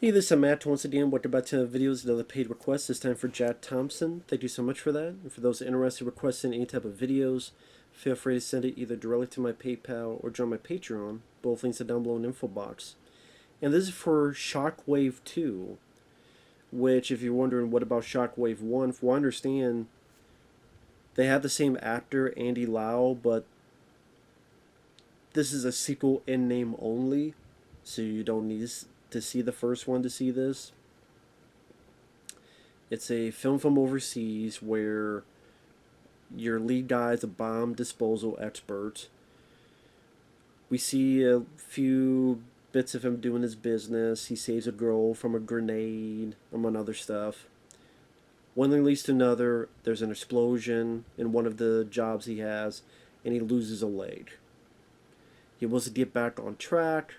Hey, this is Matt once again. Welcome back to videos, another paid request. This time for Jack Thompson. Thank you so much for that. And for those interested in requesting any type of videos, feel free to send it either directly to my PayPal or join my Patreon. Both links are down below in the info box. And this is for Shockwave 2, which, if you're wondering what about Shockwave 1, from what I understand, they have the same actor, Andy Lau, but this is a sequel in name only, so you don't need to see the first one to see this. It's a film from overseas where your lead guy is a bomb disposal expert. We see a few bits of him doing his business. He saves a girl from a grenade, among other stuff. One thing leads to another. There's an explosion in one of the jobs he has, and he loses a leg. He wants to get back on track,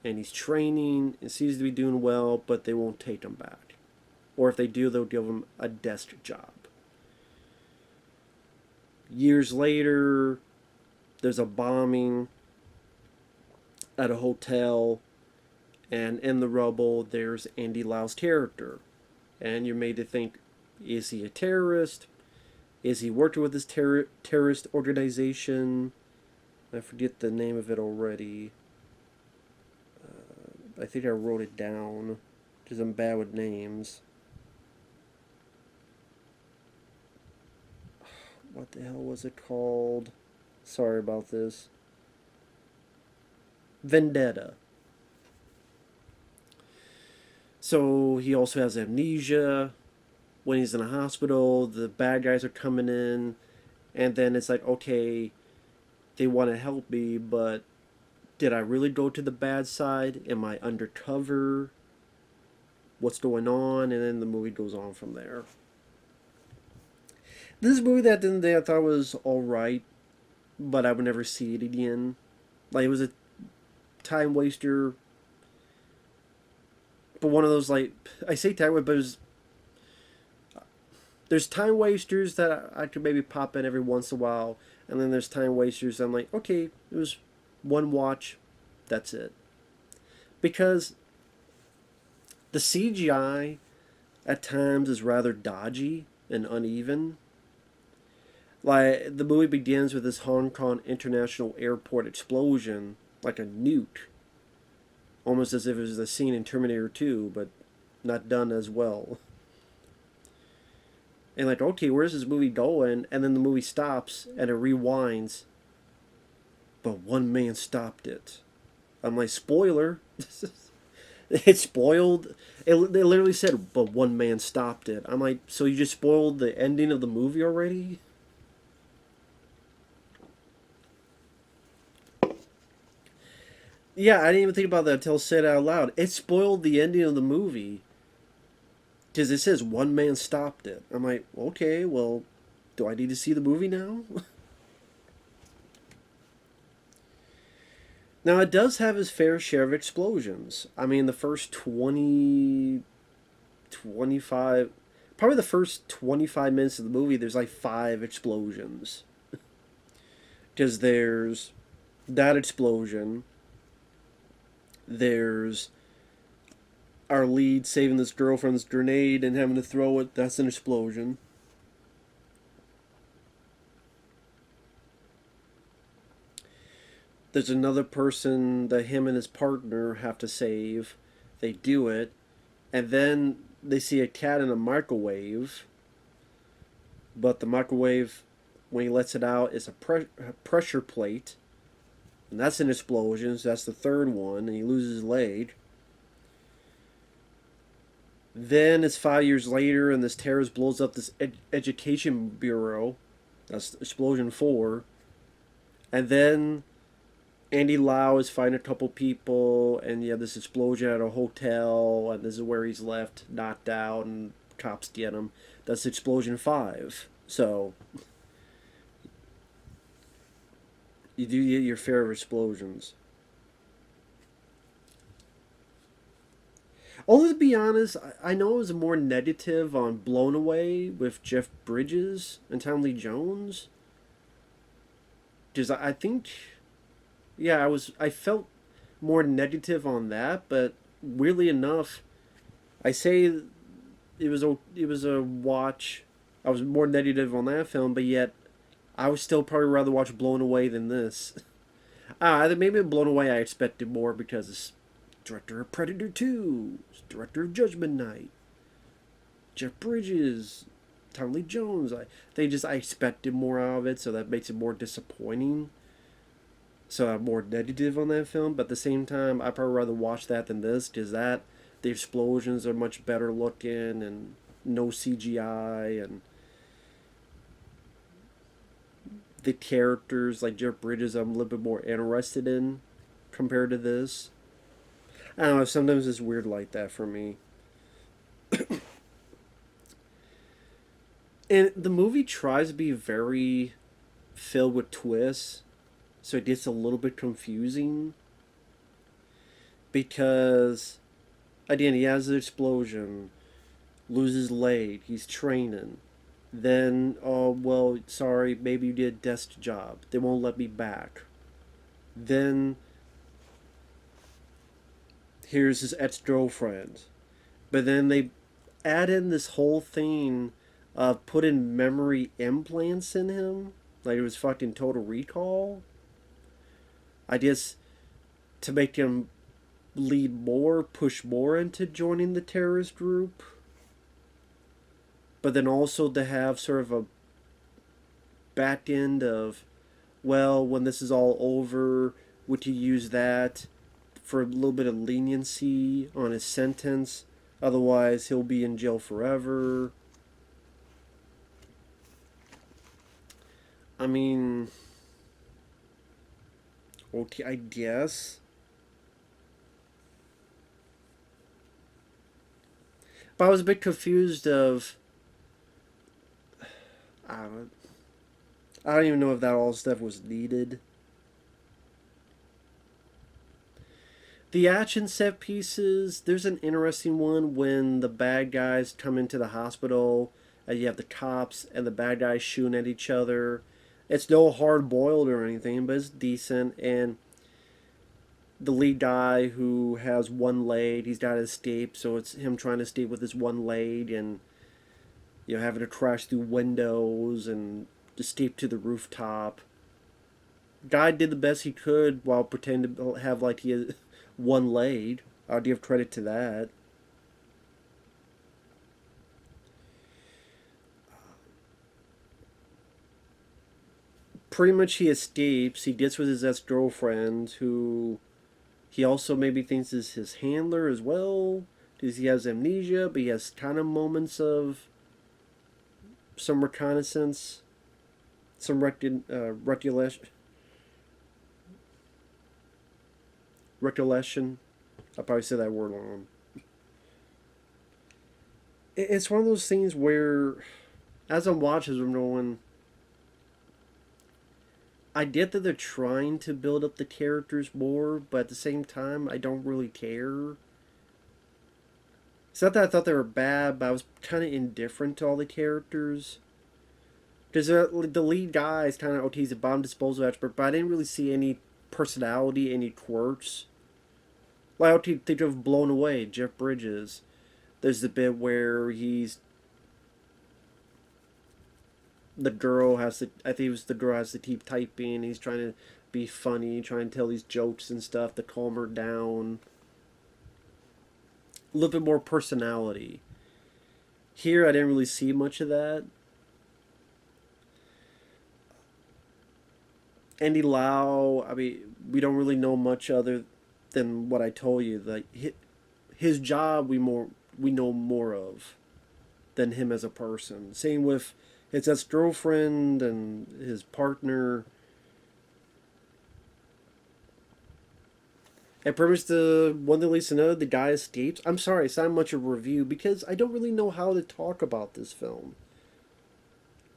and he's training and seems to be doing well, but they won't take him back. Or if they do, they'll give him a desk job. Years later, there's a bombing at a hotel, and in the rubble, there's Andy Lau's character. And you're made to think, is he a terrorist? Is he working with this terrorist organization? I forget the name of it already. I think I wrote it down, because I'm bad with names. What the hell was it called? Sorry about this. Vendetta. So he also has amnesia. When he's in a hospital, the bad guys are coming in, and then it's like, okay, they want to help me, but did I really go to the bad side? Am I undercover? What's going on? And then the movie goes on from there. This movie that didn't day I thought was alright, but I would never see it again. Like, it was a time waster. But one of those, like, I say time waster, but it was, there's time wasters that I could maybe pop in every once in a while, and then there's time wasters I'm like, okay, it was one watch, that's it. Because the CGI at times is rather dodgy and uneven. Like, the movie begins with this Hong Kong International Airport explosion, like a nuke. Almost as if it was a scene in Terminator 2, but not done as well. And like, okay, where's this movie going? And then the movie stops and it rewinds. But one man stopped it. I'm like, spoiler. It spoiled. They literally said, but one man stopped it. I'm like, so you just spoiled the ending of the movie already? Yeah, I didn't even think about that until I said it out loud. It spoiled the ending of the movie. Because it says one man stopped it. I'm like, okay, well, do I need to see the movie now? Now, it does have its fair share of explosions. I mean, the first 20, 25, probably the first 25 minutes of the movie, there's like 5 explosions. Because there's that explosion, there's our lead saving this girl from this grenade and having to throw it, that's an explosion. There's another person that him and his partner have to save. They do it, and then they see a cat in a microwave, but the microwave, when he lets it out, is a pressure plate, and that's an explosion, so that's the third one, and he loses his leg. Then it's 5 years later, and this terrorist blows up this education bureau. That's explosion 4. And then Andy Lau is fighting a couple people, and you have this explosion at a hotel, and this is where he's left knocked out, and cops get him. That's explosion 5. So you do get your fair of explosions. Although, to be honest, I know it was more negative on Blown Away with Jeff Bridges and Tom Lee Jones. Because I think, yeah, I felt more negative on that, but weirdly enough, I say it was a watch. I was more negative on that film, but yet I would still probably rather watch Blown Away than this. Maybe Blown Away I expected more because it's director of Predator 2, director of Judgment Night, Jeff Bridges, Tommy Lee Jones. I expected more out of it, so that makes it more disappointing. So I'm more negative on that film, but at the same time, I'd probably rather watch that than this, because the explosions are much better looking and no CGI, and the characters like Jeff Bridges I'm a little bit more interested in compared to this. I don't know, sometimes it's weird like that for me. And the movie tries to be very filled with twists, so it gets a little bit confusing because again he has the explosion, loses leg, he's training. Then, oh well, sorry, maybe you did a desk job. They won't let me back. Then here's his ex-girlfriend. But then they add in this whole thing of putting memory implants in him. Like it was fucking Total Recall. I guess to make him lead more, push more into joining the terrorist group. But then also to have sort of a back end of, well, when this is all over, would you use that for a little bit of leniency on his sentence? Otherwise, he'll be in jail forever. I mean, okay, I guess. But I was a bit confused of, I don't, I don't even know if that all stuff was needed. The action set pieces, there's an interesting one when the bad guys come into the hospital and you have the cops and the bad guys shooting at each other. It's no hard boiled or anything, but it's decent. And the lead guy who has one leg, he's got to escape, so it's him trying to escape with his one leg and having to crash through windows and escape to the rooftop. Guy did the best he could while pretending to have like he had one leg. I'll give credit to that. Pretty much he escapes. He gets with his ex-girlfriend, who he also maybe thinks is his handler as well, because he has amnesia, but he has kind of moments of some reconnaissance, some recollection. I'll probably say that word wrong. It's one of those things where, as I'm watching, I'm going, I get that they're trying to build up the characters more, but at the same time, I don't really care. It's not that I thought they were bad, but I was kind of indifferent to all the characters. Because the lead guy is kind of, okay, he's a bomb disposal expert, but I didn't really see any personality, any quirks. Like, okay, think of Blown Away, Jeff Bridges. There's the bit where the girl has to, I think it was the girl has to keep typing, he's trying to be funny, trying to tell these jokes and stuff to calm her down. A little bit more personality. Here, I didn't really see much of that. Andy Lau, I mean, we don't really know much other than what I told you. Like his job, we know more of than him as a person. Same with his ex-girlfriend and his partner. And pretty much the one that leads to another, the guy escapes. I'm sorry, it's not much of a review because I don't really know how to talk about this film.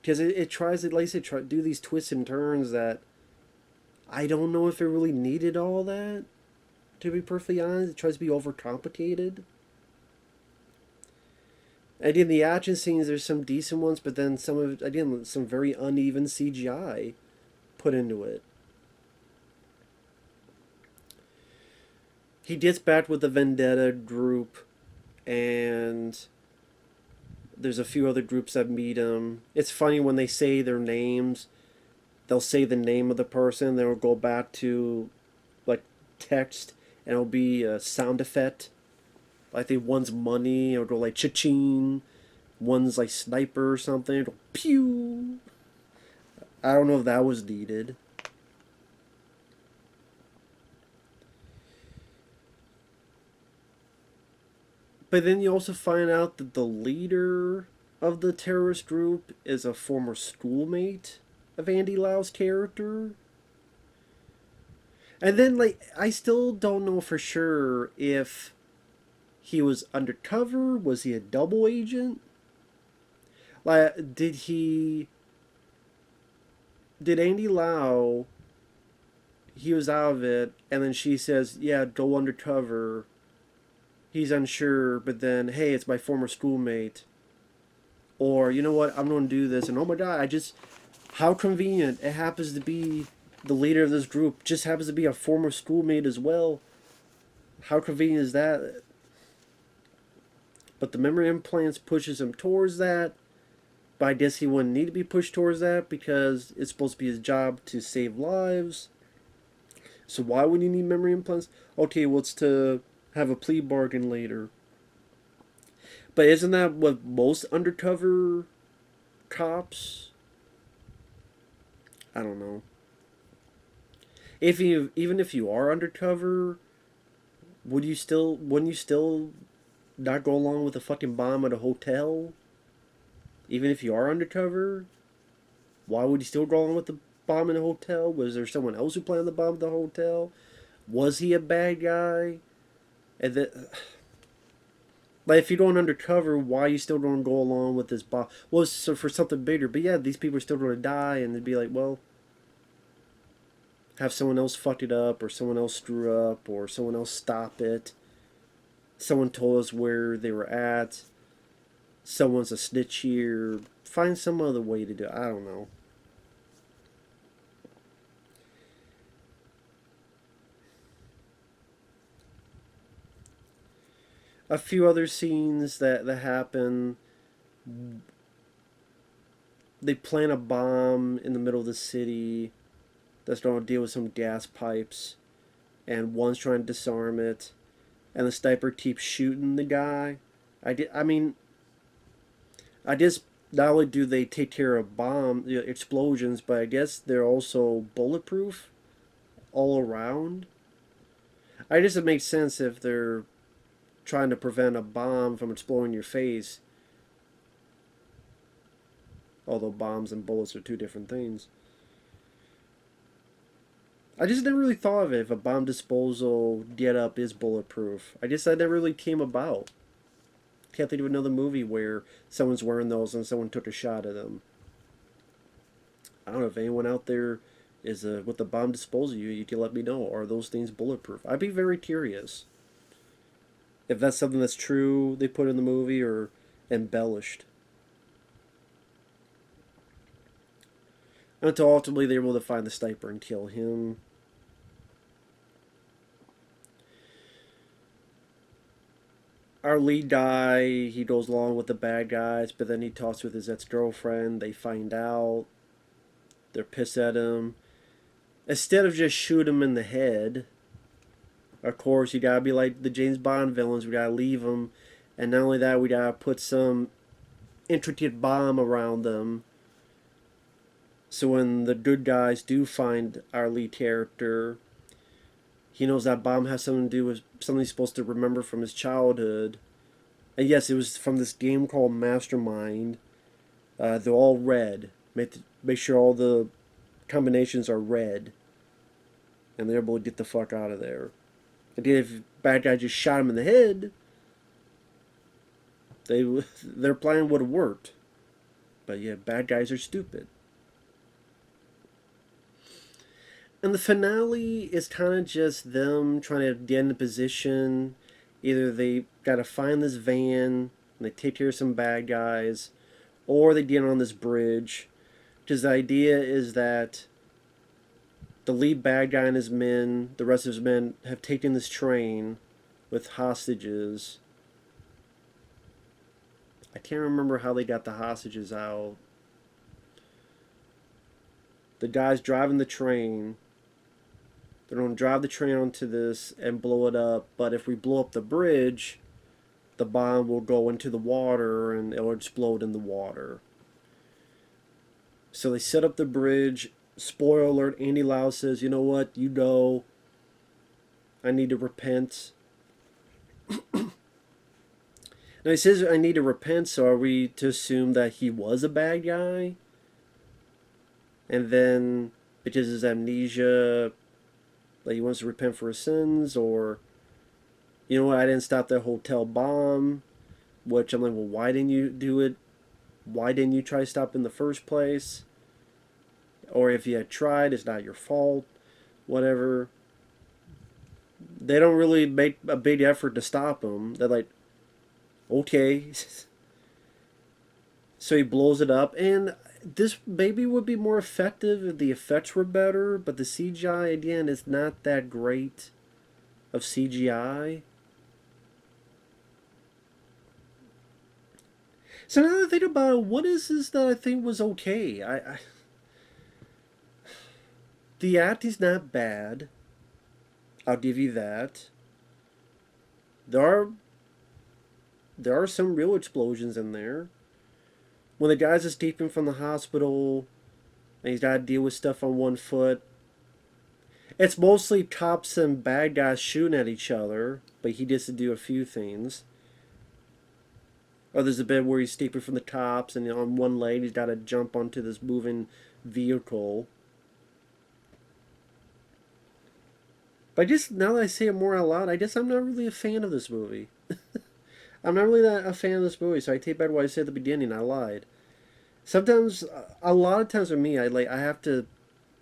Because it tries to, like I said, do these twists and turns that I don't know if it really needed all that. To be perfectly honest, it tries to be overcomplicated. And in the action scenes, there's some decent ones, but then some of it, again, some very uneven CGI put into it. He gets back with the Vendetta group, and there's a few other groups that meet him. It's funny when they say their names, they'll say the name of the person, then it'll go back to like text, and it'll be a sound effect. Like they one's money, it'll go like cha-ching, one's like sniper or something, it'll pew. I don't know if that was needed. But then you also find out that the leader of the terrorist group is a former schoolmate of Andy Lau's character. And then, like, I still don't know for sure if he was undercover. Was he a double agent? Like, did Andy Lau, he was out of it, and then she says, yeah, go undercover. He's unsure, but then, hey, it's my former schoolmate. Or, you know what, I'm going to do this, and oh my god, how convenient. It happens to be the leader of this group, just happens to be a former schoolmate as well. How convenient is that? But the memory implants pushes him towards that. But I guess he wouldn't need to be pushed towards that because it's supposed to be his job to save lives. So why would he need memory implants? Okay, well, it's to have a plea bargain later. But isn't that what most undercover cops? I don't know. Even if you are undercover, wouldn't you still not go along with a fucking bomb at a hotel? Even if you are undercover, why would you still go along with the bomb in a hotel? Was there someone else who planned the bomb at the hotel? Was he a bad guy? And then, like, if you're going undercover, why are you still going to go along with this bomb? Well, so for something bigger. But yeah, these people are still going to die, and they'd be like, well, have someone else fuck it up, or someone else screw up, or someone else stop it. Someone told us where they were at. Someone's a snitch here. Find some other way to do it. I don't know. A few other scenes that happen. They plant a bomb in the middle of the city that's going to deal with some gas pipes, and one's trying to disarm it, and the sniper keeps shooting the guy. I mean, I guess not only do they take care of explosions, but I guess they're also bulletproof all around. I guess it makes sense if they're trying to prevent a bomb from exploding in your face. Although bombs and bullets are two different things. I just never really thought of it if a bomb disposal get-up is bulletproof. I guess that never really came about. Can't think of another movie where someone's wearing those and someone took a shot at them. I don't know if anyone out there is with the bomb disposal. You can let me know. Are those things bulletproof? I'd be very curious if that's something that's true they put in the movie or embellished. Until ultimately they're able to find the sniper and kill him. Our lead guy, he goes along with the bad guys, but then he talks with his ex-girlfriend. They find out. They're pissed at him. Instead of just shoot him in the head, of course, you gotta be like the James Bond villains. We gotta leave them. And not only that, we gotta put some intricate bomb around them. So when the good guys do find our lead character, he knows that bomb has something to do with something he's supposed to remember from his childhood. And yes, it was from this game called Mastermind. They're all red. Make sure all the combinations are red. And they're able to get the fuck out of there. And if bad guy just shot him in the head, their plan would have worked. But yeah, bad guys are stupid. And the finale is kind of just them trying to get in a position. Either they got to find this van and they take care of some bad guys, or they get on this bridge. Because the idea is that the lead bad guy and his men, the rest of his men, have taken this train with hostages. I can't remember how they got the hostages out. The guy's driving the train. They're going to drive the train onto this and blow it up. But if we blow up the bridge, the bomb will go into the water and it'll explode in the water. So they set up the bridge. Spoiler alert, Andy Lau says, you know what, you go. I need to repent. Now he says I need to repent, so are we to assume that he was a bad guy? And then, because his amnesia, like he wants to repent for his sins, or, you know what, I didn't stop that hotel bomb, which I'm like, well, why didn't you do it? Why didn't you try to stop in the first place? Or if you had tried, it's not your fault. Whatever. They don't really make a big effort to stop him. They're like, okay. So he blows it up, and this maybe would be more effective if the effects were better, but the CGI, again, is not that great of CGI. So now that I think about it, what is this that I think was okay? The acting's not bad. I'll give you that. There are some real explosions in there. When the guy's escaping from the hospital and he's got to deal with stuff on one foot, it's mostly cops and bad guys shooting at each other, but he gets to do a few things. Or there's a bit where he's escaping from the cops and on one leg he's got to jump onto this moving vehicle. But just now that I say it more out loud, I guess I'm not really a fan of this movie. I'm not really a fan of this movie, so I take back what I said at the beginning. I lied. Sometimes, a lot of times with me, I have to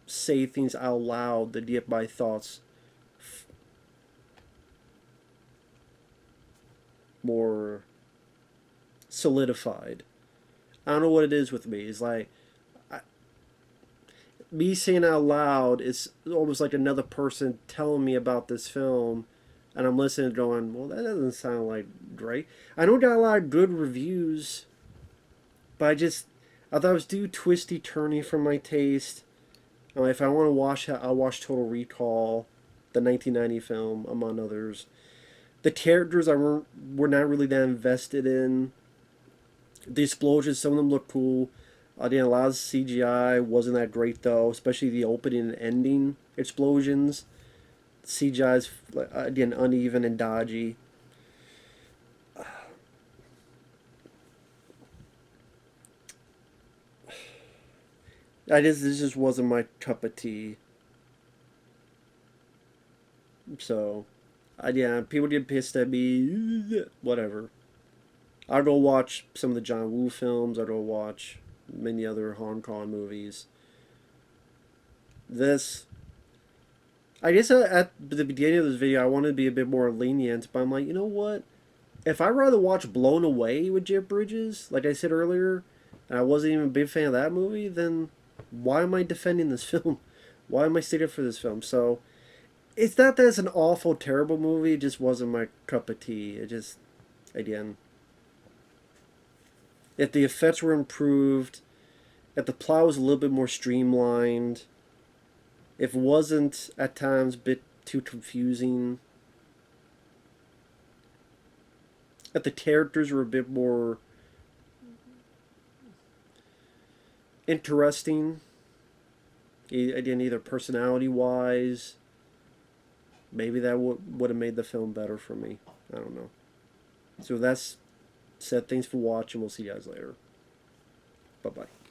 say things out loud to get my thoughts more solidified. I don't know what it is with me. It's like, me saying out loud is almost like another person telling me about this film, and I'm listening going, well, that doesn't sound like great. I know it got a lot of good reviews, but I thought it was too twisty turny for my taste. If I want to watch, I'll watch Total Recall, the 1990 film, among others. The characters were not really that invested in. The explosions, some of them look cool. Again, a lot of CGI wasn't that great though, especially the opening and ending explosions. CGI's again uneven and dodgy. This just wasn't my cup of tea. So, yeah, people get pissed at me. Whatever. I'll go watch some of the John Woo films. I'll go watch many other Hong Kong movies. This, I guess at the beginning of this video, I wanted to be a bit more lenient, but I'm like, you know what? If I'd rather watch Blown Away with Jeff Bridges, like I said earlier, and I wasn't even a big fan of that movie, then why am I defending this film? Why am I sticking up for this film? So, it's not that it's an awful, terrible movie, it just wasn't my cup of tea. It just, again, if the effects were improved, if the plot was a little bit more streamlined, if it wasn't at times a bit too confusing, if the characters were a bit more interesting, again, either personality-wise, maybe that would have made the film better for me. I don't know. So that's said. Thanks for watching. We'll see you guys later. Bye-bye.